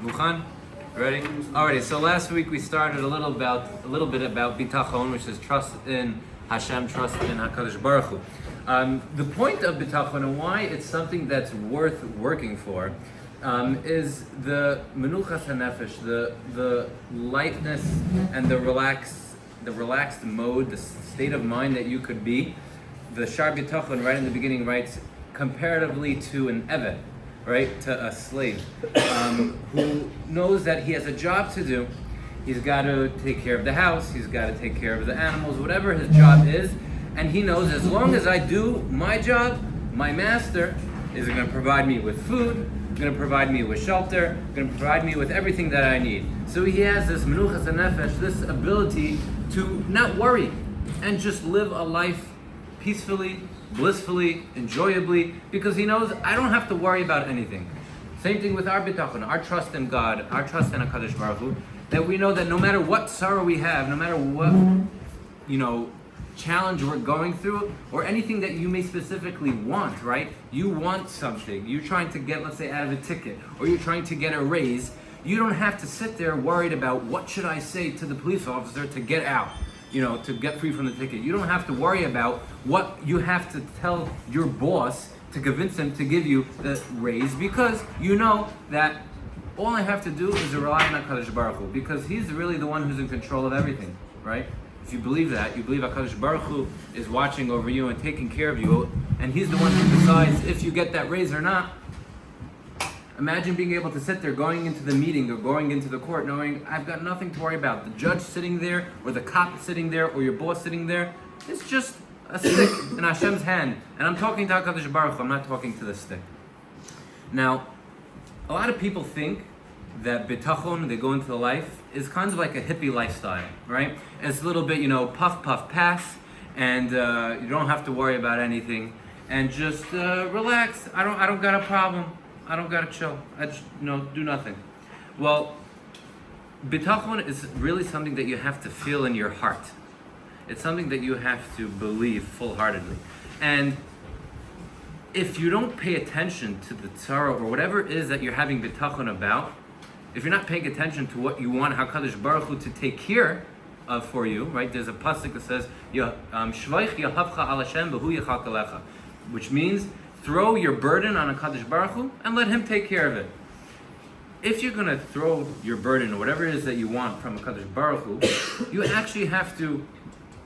Mukhan? Ready? Alrighty, so last week we started a little bit about bitachon, which is trust in Hashem, trust in HaKadosh Baruch Hu. The point of bitachon and why it's something that's worth working for is the menuchas hanefesh, the lightness and the relaxed mode, the state of mind that you could be. The Shar Bitachon right in the beginning writes comparatively to an eved, right, to a slave who knows that he has a job to do. He's got to take care of the house, he's got to take care of the animals, whatever his job is, and he knows as long as I do my job, my master is going to provide me with food, going to provide me with shelter, going to provide me with everything that I need. So he has this menuchas hanefesh, this ability to not worry and just live a life peacefully, blissfully, enjoyably, because he knows I don't have to worry about anything. Same thing with our bitachon, our trust in God, our trust in HaKadosh Baruch Hu, that we know that no matter what sorrow we have, no matter what, challenge we're going through, or anything that you may specifically want, right? You want something, you're trying to get, let's say, out of a ticket, or you're trying to get a raise, you don't have to sit there worried about what should I say to the police officer to get out, to get free from the ticket. You don't have to worry about what you have to tell your boss to convince him to give you the raise, because you know that all I have to do is rely on HaKadosh Baruch Hu, because he's really the one who's in control of everything, right? If you believe that, you believe HaKadosh Baruch Hu is watching over you and taking care of you, and he's the one who decides if you get that raise or not. Imagine being able to sit there going into the meeting or going into the court knowing I've got nothing to worry about. The judge sitting there, or the cop sitting there, or your boss sitting there, it's just a stick in Hashem's hand. And I'm talking to HaKadosh Baruch Hu, I'm not talking to the stick. Now, a lot of people think that bitachon, they go into the life, is kind of like a hippie lifestyle, right? And it's a little bit, puff, puff, pass, and you don't have to worry about anything, and just relax. I don't got a problem. I don't gotta chill. I just, do nothing. Well, bitachon is really something that you have to feel in your heart. It's something that you have to believe full-heartedly. And if you don't pay attention to the tzara or whatever it is that you're having bitachon about, if you're not paying attention to what you want HaKadosh Baruch Hu to take care of for you, right? There's a pasuk that says, "Shvaich yahavcha al Hashem v'hu yichak alecha," which means throw your burden on HaKadosh Baruch Hu and let Him take care of it. If you're going to throw your burden or whatever it is that you want from HaKadosh Baruch Hu, you actually have to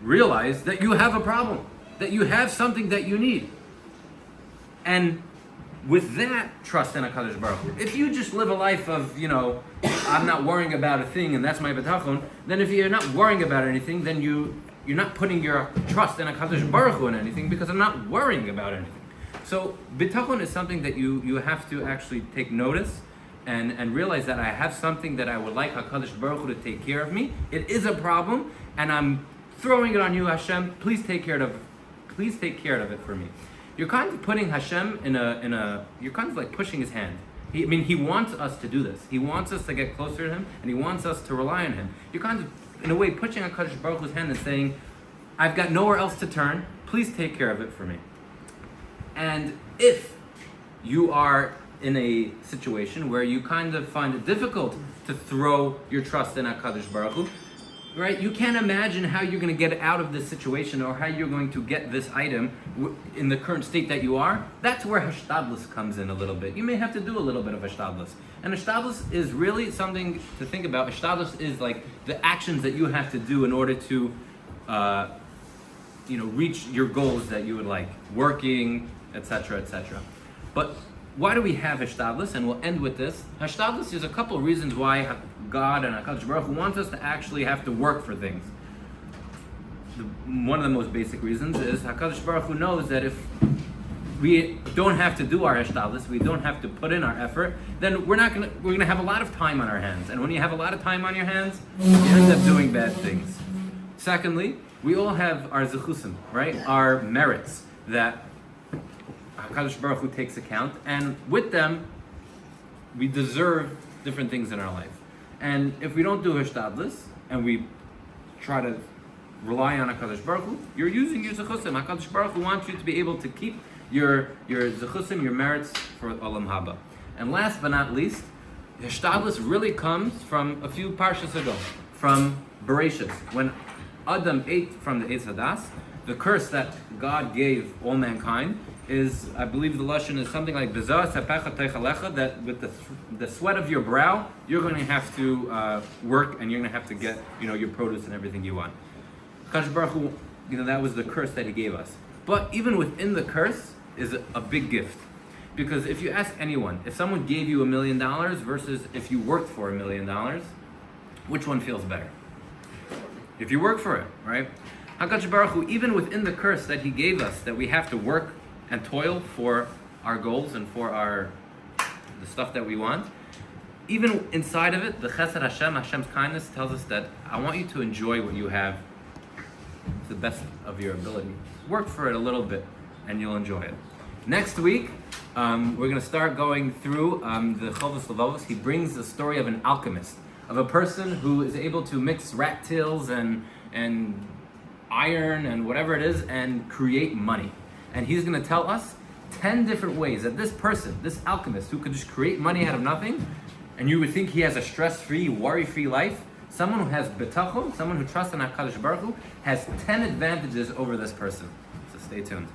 realize that you have a problem, that you have something that you need. And with that, trust in HaKadosh Baruch Hu. If you just live a life of, I'm not worrying about a thing and that's my bitachon, then if you're not worrying about anything, then you're not putting your trust in HaKadosh Baruch Hu in anything, because I'm not worrying about anything. So bitachon is something that you have to actually take notice and realize that I have something that I would like HaKadosh Baruch Hu to take care of me. It is a problem, and I'm throwing it on you, Hashem. Please take care of it for me. You're kind of putting Hashem you're kind of like pushing his hand. He wants us to do this. He wants us to get closer to him, and he wants us to rely on him. You're kind of, in a way, pushing HaKadosh Baruch Hu's hand and saying, I've got nowhere else to turn. Please take care of it for me. And if you are in a situation where you kind of find it difficult to throw your trust in HaKadosh Baruch Hu, right? You can't imagine how you're going to get out of this situation or how you're going to get this item in the current state that you are. That's where hashtadlus comes in a little bit. You may have to do a little bit of hashtadlus. And hashtadlus is really something to think about. Hashtadlus is like the actions that you have to do in order to reach your goals that you would like, working, etc., etc. But why do we have hashtadlus? And we'll end with this. Hashtadlus is a couple of reasons why God and HaKadosh Baruch Hu wants us to actually have to work for things. One of the most basic reasons is HaKadosh Baruch Hu knows that if we don't have to do our hashtadlus, we don't have to put in our effort, then we're gonna have a lot of time on our hands. And when you have a lot of time on your hands, you end up doing bad things. Secondly, we all have our zechusim, right? Our merits that HaKadosh Baruch Hu takes account, and with them, we deserve different things in our life. And if we don't do hashtadlus, and we try to rely on HaKadosh Baruch Hu, you're using your zechusim. HaKadosh Baruch Hu wants you to be able to keep your zechusim, your merits for Olam Haba. And last but not least, Hishtadlus really comes from a few parshas ago, from Bereshis, when Adam ate from the Eitz Hadas. The curse that God gave all mankind is, I believe the lashon is something like "B'zah sapecha teichalecha," that with the sweat of your brow, you're going to have to work, and you're going to have to get your produce and everything you want. Kadosh Baruch Hu, that was the curse that He gave us. But even within the curse is a big gift. Because if you ask anyone, if someone gave you $1 million versus if you worked for $1 million, which one feels better? If you work for it, right? HaKadosh Baruch Hu, even within the curse that He gave us, that we have to work and toil for our goals and for the stuff that we want, even inside of it, the Chesed Hashem, Hashem's kindness, tells us that I want you to enjoy what you have to the best of your ability. Work for it a little bit, and you'll enjoy it. Next week, we're going to start going through the Chovos Levavos. He brings the story of an alchemist, of a person who is able to mix rat tails and iron and whatever it is and create money. And he's going to tell us 10 different ways that this person, this alchemist, who could just create money out of nothing, and you would think he has a stress-free, worry-free life, someone who has betachon, someone who trusts in HaKadosh Baruch Hu, has 10 advantages over this person. So stay tuned.